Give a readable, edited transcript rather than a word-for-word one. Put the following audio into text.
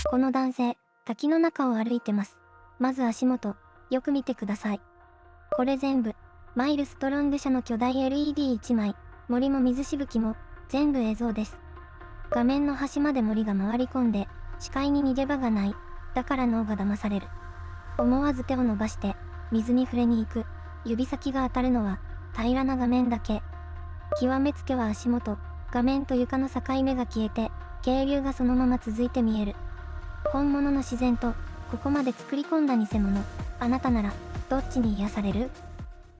この男性、滝の中を歩いてます。まず足元、よく見てください。これ全部、マイルストロング社の巨大 LED1 枚、森も水しぶきも、全部映像です。画面の端まで森が回り込んで、視界に逃げ場がない。だから脳が騙される。思わず手を伸ばして、水に触れに行く。指先が当たるのは、平らな画面だけ。極めつけは足元、画面と床の境目が消えて、渓流がそのまま続いて見える。本物の自然と、ここまで作り込んだ偽物。あなたなら、どっちに癒される？